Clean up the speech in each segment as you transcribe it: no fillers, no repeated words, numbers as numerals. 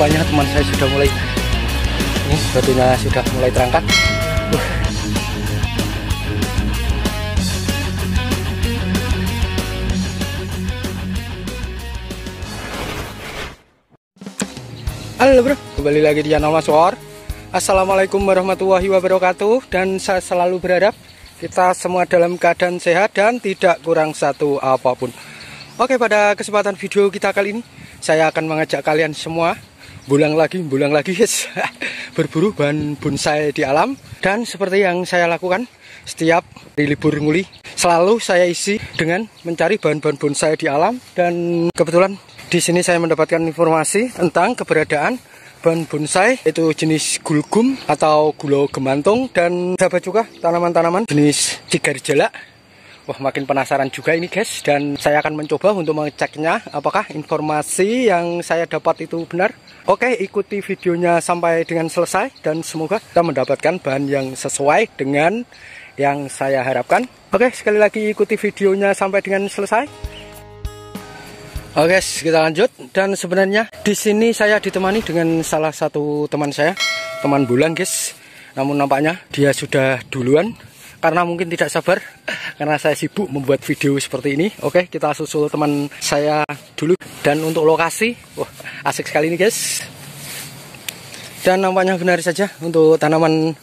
nampaknya teman saya sudah mulai, ini batunya sudah mulai terangkat. Halo bro, kembali lagi di channel Mas War. Assalamualaikum warahmatullahi wabarakatuh. Dan saya selalu berharap kita semua dalam keadaan sehat dan tidak kurang satu apapun. Oke, pada kesempatan video kita kali ini saya akan mengajak kalian semua bulang lagi guys, berburu bahan bonsai di alam. Dan seperti yang saya lakukan setiap di libur nguli, selalu saya isi dengan mencari bahan-bahan bonsai di alam. Dan kebetulan di sini saya mendapatkan informasi tentang keberadaan bahan bonsai, itu jenis gulgum atau gulo gemantung, dan dapat juga tanaman-tanaman jenis cigar jala. Wah, makin penasaran juga ini guys, dan saya akan mencoba untuk mengeceknya apakah informasi yang saya dapat itu benar. Oke, ikuti videonya sampai dengan selesai dan semoga kita mendapatkan bahan yang sesuai dengan yang saya harapkan. Oke, sekali lagi ikuti videonya sampai dengan selesai. Oke, kita lanjut. Dan sebenarnya di sini saya ditemani dengan salah satu teman saya, teman bulan guys. Namun nampaknya dia sudah duluan karena mungkin tidak sabar karena saya sibuk membuat video seperti ini. Oke, kita susul teman saya dulu. Dan untuk lokasi, wah asik sekali ini guys. Dan nampaknya benar saja untuk tanaman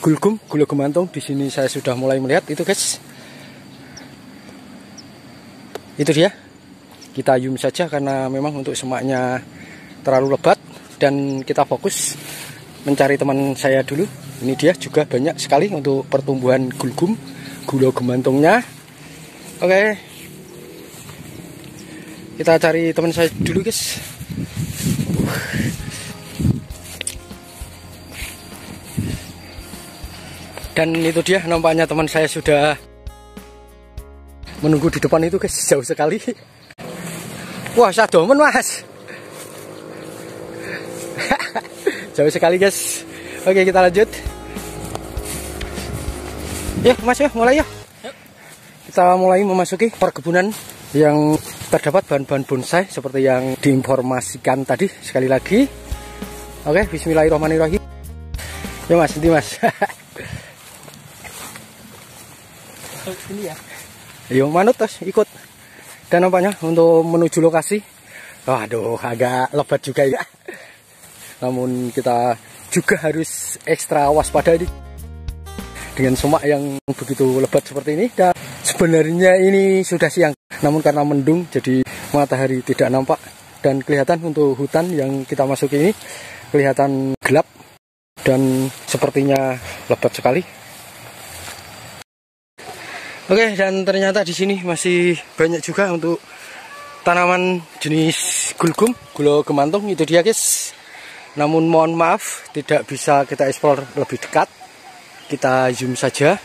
gulgum, gulo gemantung di sini saya sudah mulai melihat itu guys. Itu dia, kita zoom saja karena memang untuk semaknya terlalu lebat dan kita fokus mencari teman saya dulu. Ini dia juga banyak sekali untuk pertumbuhan gulgum, gulo gemantungnya. Oke, kita cari teman saya dulu guys. Dan itu dia, nampaknya teman saya sudah menunggu di depan itu guys, jauh sekali. Wah, sadomen mas. Jauh sekali guys. Oke, kita lanjut. Ya mas ya, mulai ya. Kita mulai memasuki perkebunan yang terdapat bahan-bahan bonsai seperti yang diinformasikan tadi. Sekali lagi. Oke, bismillahirrahmanirrahim. Ya mas, nanti mas. Ini ya. Ayo manut terus ikut. Dan nampaknya untuk menuju lokasi, waduh agak lebat juga ya. Namun kita juga harus ekstra waspada ini dengan semak yang begitu lebat seperti ini. Dan sebenarnya ini sudah siang, namun karena mendung jadi matahari tidak nampak. Dan kelihatan untuk hutan yang kita masuki ini kelihatan gelap dan sepertinya lebat sekali. Oke, dan ternyata di sini masih banyak juga untuk tanaman jenis gulgum, gulo gemantung, itu dia guys. Namun mohon maaf tidak bisa kita explore lebih dekat. Kita zoom saja.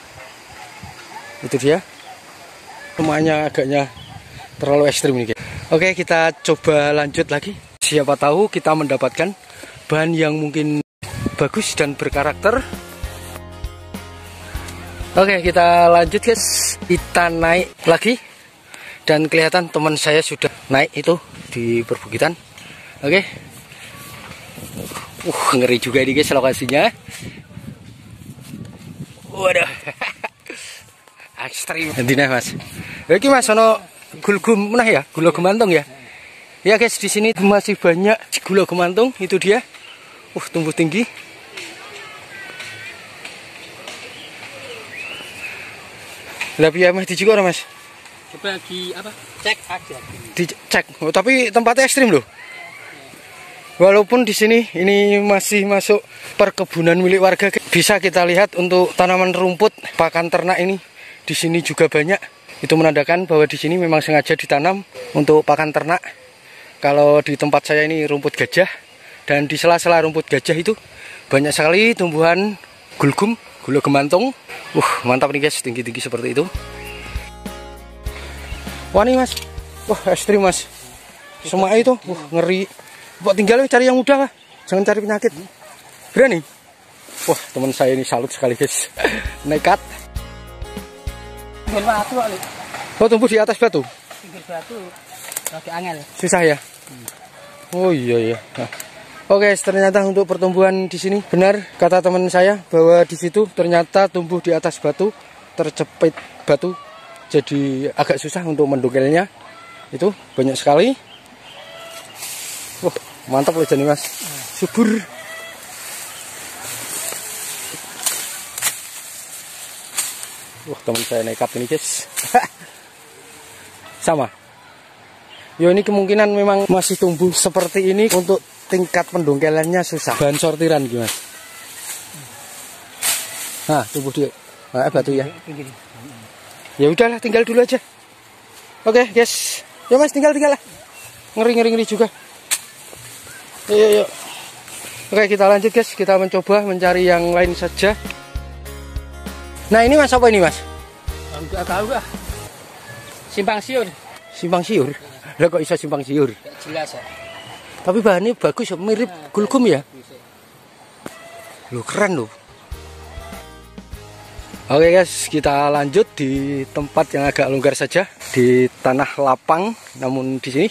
Itu dia. Semuanya agaknya terlalu ekstrim nih guys. Oke, kita coba lanjut lagi. Siapa tahu kita mendapatkan bahan yang mungkin bagus dan berkarakter. Oke, kita lanjut guys. Kita naik lagi. Dan kelihatan teman saya sudah naik itu di perbukitan. Oke. Ngeri juga ini guys lokasinya. Waduh. Ekstrim. Nantinya mas. Oke mas, sono gulgum menah ya, gulo gemantung ya. Ya guys, di sini masih banyak gulo gemantung, itu dia. Tumbuh tinggi. Tapi ya mas juga orang mas. Coba di apa? Cek aja. Dicek. Oh, tapi tempatnya ekstrim loh. Walaupun di sini ini masih masuk perkebunan milik warga, bisa kita lihat untuk tanaman rumput pakan ternak ini di sini juga banyak. Itu menandakan bahwa di sini memang sengaja ditanam untuk pakan ternak. Kalau di tempat saya ini rumput gajah, dan di sela-sela rumput gajah itu banyak sekali tumbuhan gulgum, gulo gemantung. Mantap nih guys, tinggi-tinggi seperti itu. Wah nih mas, wah ekstrim mas. Semua itu, ngeri. Buat tinggal cari yang mudah lah, jangan cari penyakit. Berani. Wah, teman saya ini salut sekali guys. Nekat. Oh, tumbuh di atas batu. Pinggir batu, lagi angel. Susah ya. Oh iya ya. Nah. Oke, ternyata untuk pertumbuhan di sini benar kata teman saya bahwa di situ ternyata tumbuh di atas batu, terjepit batu, jadi agak susah untuk mendongkelnya. Itu banyak sekali. Wah, mantap loh jadi Mas. Subur. Wah, teman saya nekat ini guys. Sama. Yo, ini kemungkinan memang masih tumbuh seperti ini. Untuk tingkat pendongkelannya susah. Bahan sortiran gimana? Nah, tumbuh di batu ya. Ya udahlah, tinggal dulu aja. Oke guys. Ya Mas, tinggal lah. Ngeri juga. Yuk. Oke, kita lanjut guys. Kita mencoba mencari yang lain saja. Nah, ini Mas, apa ini Mas? Enggak tahu lah. Simpang siur. Simpang siur? Lah kok bisa simpang siur? Jelas ya. Tapi bahannya bagus, mirip gulgum ya. Loh, keren loh. Oke guys, kita lanjut di tempat yang agak longgar saja, di tanah lapang. Namun di sini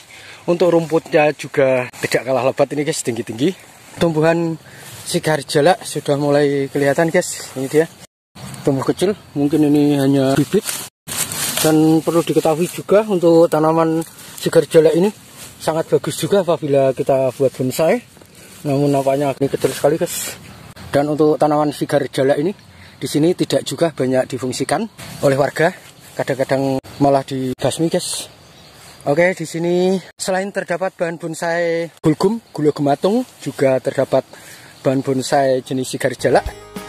untuk rumputnya juga tidak kalah lebat ini guys, tinggi-tinggi. Tumbuhan sigar jala sudah mulai kelihatan guys. Ini dia. Tumbuh kecil, mungkin ini hanya bibit. Dan perlu diketahui juga untuk tanaman sigar jala ini sangat bagus juga apabila kita buat bonsai. Namun nampaknya ini kecil sekali guys. Dan untuk tanaman sigar jala ini di sini tidak juga banyak difungsikan oleh warga. Kadang-kadang malah dibasmi guys. Oke, di sini selain terdapat bahan bonsai gulgum, gula gematung, juga terdapat bahan bonsai jenis sigar jala.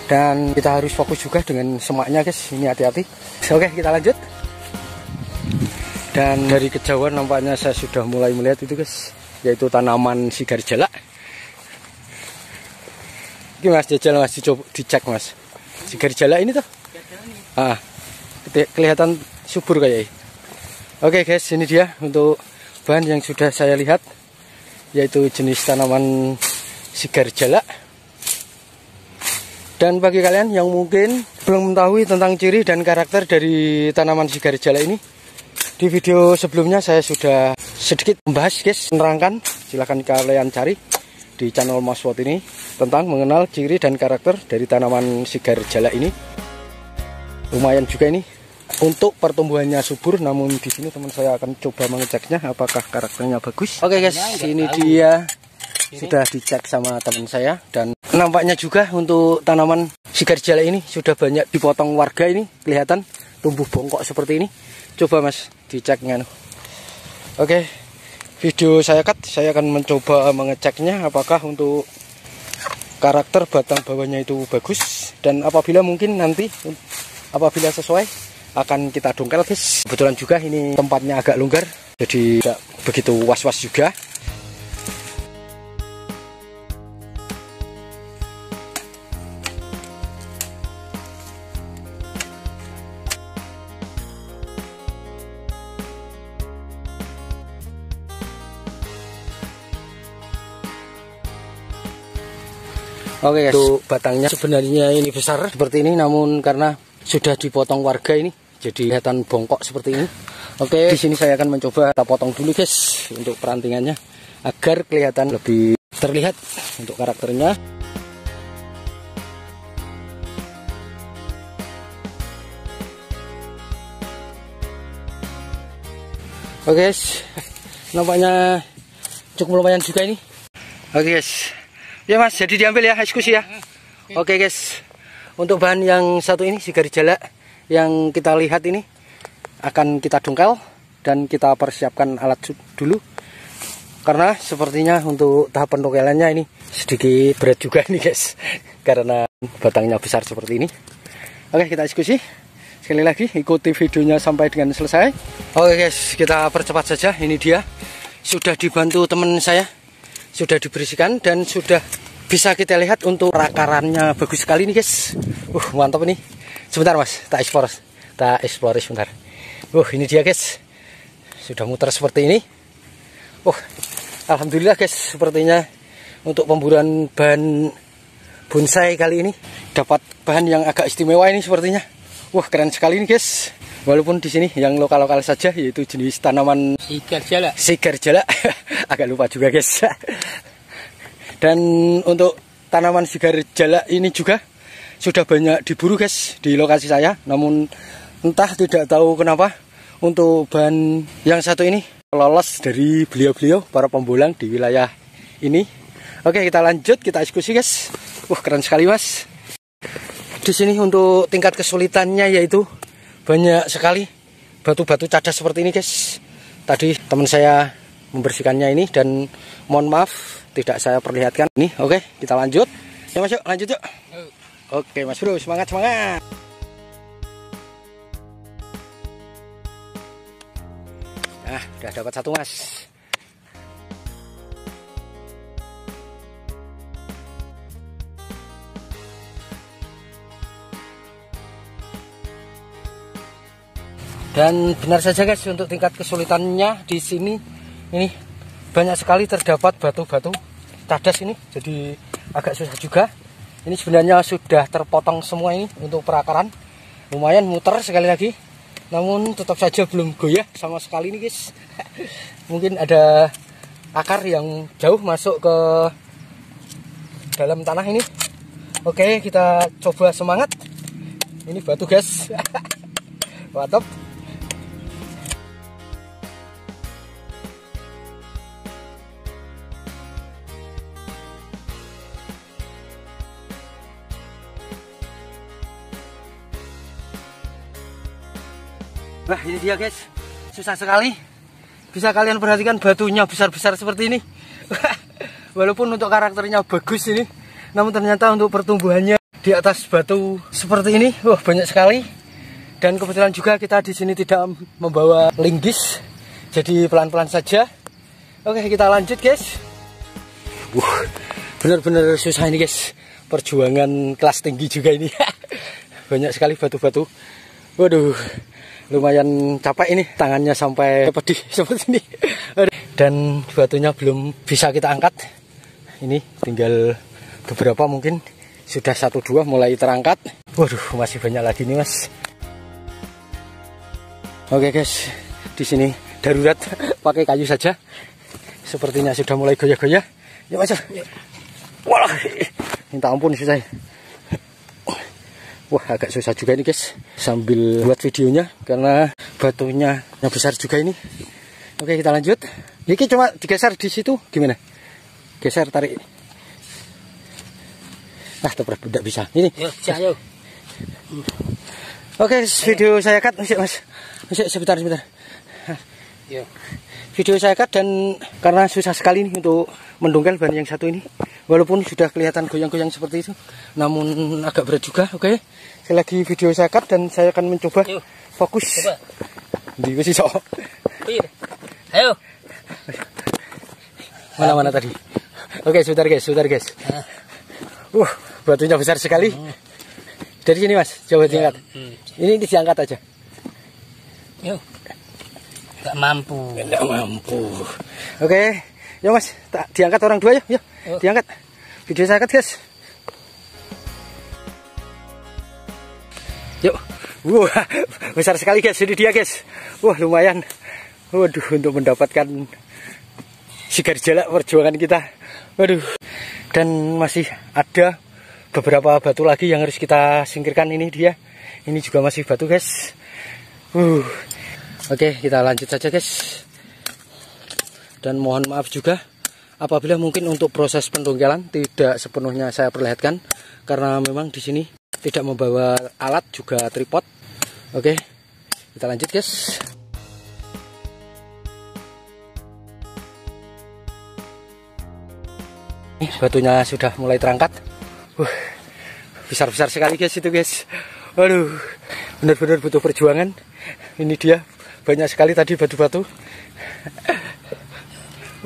Dan kita harus fokus juga dengan semaknya guys, ini hati-hati. Oke, kita lanjut. Dan dari kejauhan nampaknya saya sudah mulai melihat itu guys, yaitu tanaman sigar jala. Ini Mas, jajal Mas, dicoba, dicek Mas. Sigar jala ini tuh. Kelihatan subur kayak. Oke guys, ini dia untuk bahan yang sudah saya lihat, yaitu jenis tanaman sigar jala. Dan bagi kalian yang mungkin belum mengetahui tentang ciri dan karakter dari tanaman sigar jala ini, di video sebelumnya saya sudah sedikit membahas guys, menerangkan. Silahkan kalian cari di channel Mas Wot ini tentang mengenal ciri dan karakter dari tanaman sigar jala ini. Lumayan juga ini untuk pertumbuhannya subur, namun di sini teman saya akan coba mengeceknya apakah karakternya bagus. Oke guys, ini dia sudah dicek sama teman saya, dan nampaknya juga untuk tanaman sigar jala ini sudah banyak dipotong warga. Ini kelihatan tumbuh bongkok seperti ini. Coba Mas diceknya. Oke, video saya cut, saya akan mencoba mengeceknya apakah untuk karakter batang bawahnya itu bagus, dan apabila mungkin nanti apabila sesuai akan kita dongkel guys. Kebetulan juga ini tempatnya agak longgar, jadi tidak begitu was-was juga. Oke guys, untuk batangnya sebenarnya ini besar seperti ini, namun karena sudah dipotong warga ini jadi kelihatan bongkok seperti ini. Oke, di sini saya akan mencoba kita potong dulu guys untuk perantingannya agar kelihatan lebih terlihat untuk karakternya. Oke guys, nampaknya cukup lumayan juga ini. Oke guys. Ya Mas, jadi diambil ya, eksekusi ya. Oke guys, untuk bahan yang satu ini sigar jala yang kita lihat ini akan kita dongkel dan kita persiapkan alat dulu, karena sepertinya untuk tahap pendongkelannya ini sedikit berat juga nih guys, karena batangnya besar seperti ini. Oke, kita eksekusi. Sekali lagi ikuti videonya sampai dengan selesai. Oke guys, kita percepat saja. Ini dia sudah dibantu teman saya, sudah dibersihkan dan sudah bisa kita lihat untuk akarannya bagus sekali nih guys. Mantap ini. Sebentar Mas, tak explore sebentar. Ini dia guys, sudah muter seperti ini. Alhamdulillah guys, sepertinya untuk pemburuan bahan bonsai kali ini dapat bahan yang agak istimewa ini sepertinya. Keren sekali nih guys. Walaupun di sini yang lokal-lokal saja, yaitu jenis tanaman sigar jala Agak lupa juga guys. Dan untuk tanaman sigarjala ini juga sudah banyak diburu guys di lokasi saya. Namun entah tidak tahu kenapa untuk bahan yang satu ini lolos dari beliau-beliau para pembolang di wilayah ini. Oke, kita lanjut, kita eksekusi guys. Wah, keren sekali mas. Di sini untuk tingkat kesulitannya yaitu banyak sekali batu-batu cadas seperti ini guys. Tadi teman saya membersihkannya ini dan mohon maaf tidak saya perlihatkan. Nih, oke, kita lanjut. Ya mas, yuk lanjut yuk. Oke mas bro, semangat semangat. Nah, udah dapat satu mas. Dan benar saja guys, untuk tingkat kesulitannya di sini ini banyak sekali terdapat batu-batu cadas ini, jadi agak susah juga. Ini sebenarnya sudah terpotong semua ini untuk perakaran, lumayan muter sekali lagi, namun tetap saja belum goyah sama sekali nih guys. Mungkin ada akar yang jauh masuk ke dalam tanah ini. Oke, kita coba semangat. Ini batu guys. Mantap. Nah, ini dia guys, susah sekali. Bisa kalian perhatikan batunya besar-besar seperti ini. Walaupun untuk karakternya bagus ini, namun ternyata untuk pertumbuhannya di atas batu seperti ini, wah banyak sekali. Dan kebetulan juga kita di sini tidak membawa linggis, jadi pelan-pelan saja. Oke, kita lanjut guys. Benar-benar susah ini guys, perjuangan kelas tinggi juga ini. Banyak sekali batu-batu. Waduh, lumayan capek ini, tangannya sampai pedih seperti ini. Dan batunya belum bisa kita angkat. Ini tinggal beberapa, mungkin sudah 1-2 mulai terangkat. Waduh, masih banyak lagi nih mas. Oke guys, di sini darurat pakai kayu saja. Sepertinya sudah mulai goyah-goyah. Ya mas. Wah, minta ampun susah. Wah, agak susah juga ini guys, sambil buat videonya karena batunya yang besar juga ini. Oke, kita lanjut. Ini cuma digeser di situ, gimana? Geser, tarik. Ah, tidak bisa. Ini. Yuk. Oke, video saya cut, mas. Sebentar. Yuk. Video saya cut dan karena susah sekali nih untuk mendongkel ban yang satu ini. Walaupun sudah kelihatan goyang-goyang seperti itu, namun agak berat juga. Oke, sekali lagi video saya cut dan saya akan mencoba fokus. Di sini so. Ayo. Mana tadi? Oke, sebentar guys. Batunya besar sekali. Dari sini mas, coba diangkat. Ini diangkat aja. Yuk. Gak mampu. Oke, ya mas, diangkat orang dua ya. Diangkat. Video saya angkat guys. Yuk. Wah, besar sekali guys. Ini dia guys. Wah, lumayan. Waduh, untuk mendapatkan sigarjala perjuangan kita. Waduh. Dan masih ada beberapa batu lagi yang harus kita singkirkan. Ini dia. Ini juga masih batu guys. Oke, kita lanjut saja guys. Dan mohon maaf juga apabila mungkin untuk proses pendongkelan tidak sepenuhnya saya perlihatkan karena memang di sini tidak membawa alat juga tripod. Oke, kita lanjut guys. Ini batunya sudah mulai terangkat. Besar-besar sekali guys itu guys. Waduh, benar-benar butuh perjuangan. Ini dia, banyak sekali tadi batu-batu.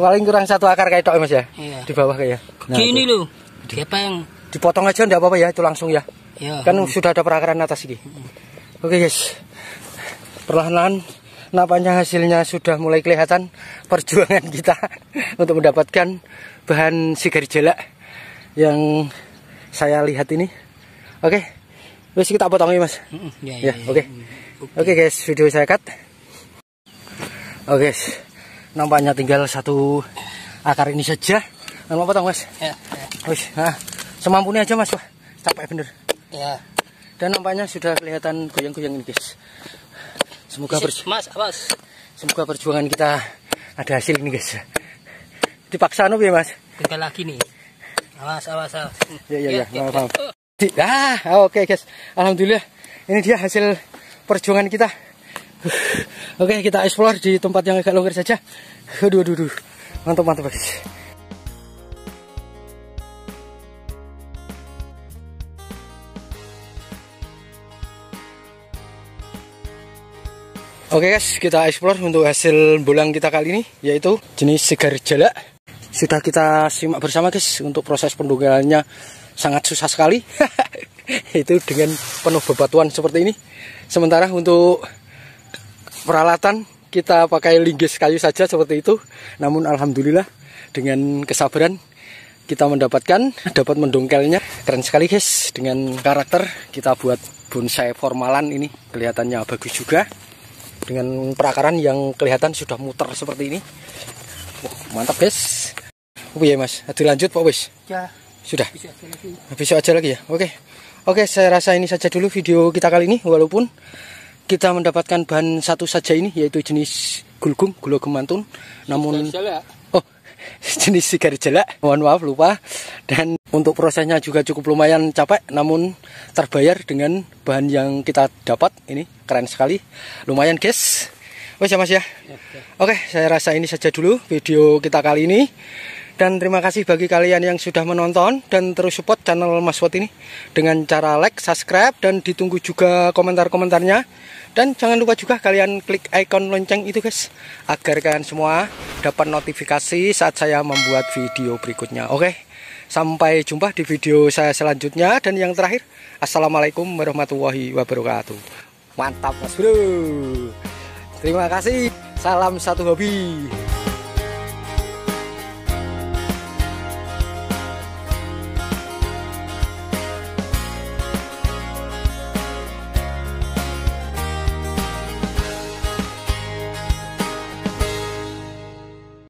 Paling kurang satu akar kayak tok mas ya, iya. Di bawah kayak. Nah, gini loh, siapa yang dipotong aja enggak apa-apa ya, itu langsung ya. Iya. Kan sudah ada perakaran atas ini. Oke guys, perlahan-lahan nampaknya hasilnya sudah mulai kelihatan perjuangan kita untuk mendapatkan bahan sigarjala yang saya lihat ini. Oke, wes kita potong ya mas. Ya, oke. Oke guys, video saya cut. Oke guys, nampaknya tinggal satu akar ini saja. Nggak potong mas. Ya. Wih, nah, semampunya aja mas. Wah, capek bener. Ya. Dan nampaknya sudah kelihatan goyang-goyang ini guys. Semoga semoga perjuangan kita ada hasil ini guys. Dipaksa ya mas. Tinggal lagi nih. Awas. Ya. Maaf. Oke guys. Alhamdulillah. Ini dia hasil perjuangan kita. Oke, kita explore di tempat yang agak longgar saja. Aduh. Mantap guys. Oke guys, kita explore untuk hasil bolang kita kali ini, yaitu jenis segar jala. Sudah kita simak bersama guys, untuk proses pendunggalannya sangat susah sekali. Itu dengan penuh bebatuan seperti ini. Sementara untuk peralatan kita pakai linggis kayu saja seperti itu. Namun alhamdulillah dengan kesabaran kita dapat mendongkelnya. Keren sekali guys, dengan karakter kita buat bonsai formalan ini kelihatannya bagus juga. Dengan perakaran yang kelihatan sudah muter seperti ini. Mantap guys. Ya mas, dilanjut Pak Wis? Ya. Sudah? Besok aja lagi ya? Oke, saya rasa ini saja dulu video kita kali ini. Walaupun kita mendapatkan bahan satu saja ini, yaitu jenis gulgum, gula gemantun. Namun jenis sigar jala, mohon maaf lupa. Dan untuk prosesnya juga cukup lumayan capek, namun terbayar dengan bahan yang kita dapat. Ini keren sekali, lumayan guys. Wes ya mas ya. Oke, saya rasa ini saja dulu video kita kali ini. Dan terima kasih bagi kalian yang sudah menonton dan terus support channel Mas Wot ini dengan cara like, subscribe, dan ditunggu juga komentar-komentarnya. Dan jangan lupa juga kalian klik icon lonceng itu guys, agar kalian semua dapat notifikasi saat saya membuat video berikutnya. Oke, sampai jumpa di video saya selanjutnya. Dan yang terakhir, assalamualaikum warahmatullahi wabarakatuh. Mantap mas bro. Terima kasih, salam satu hobi.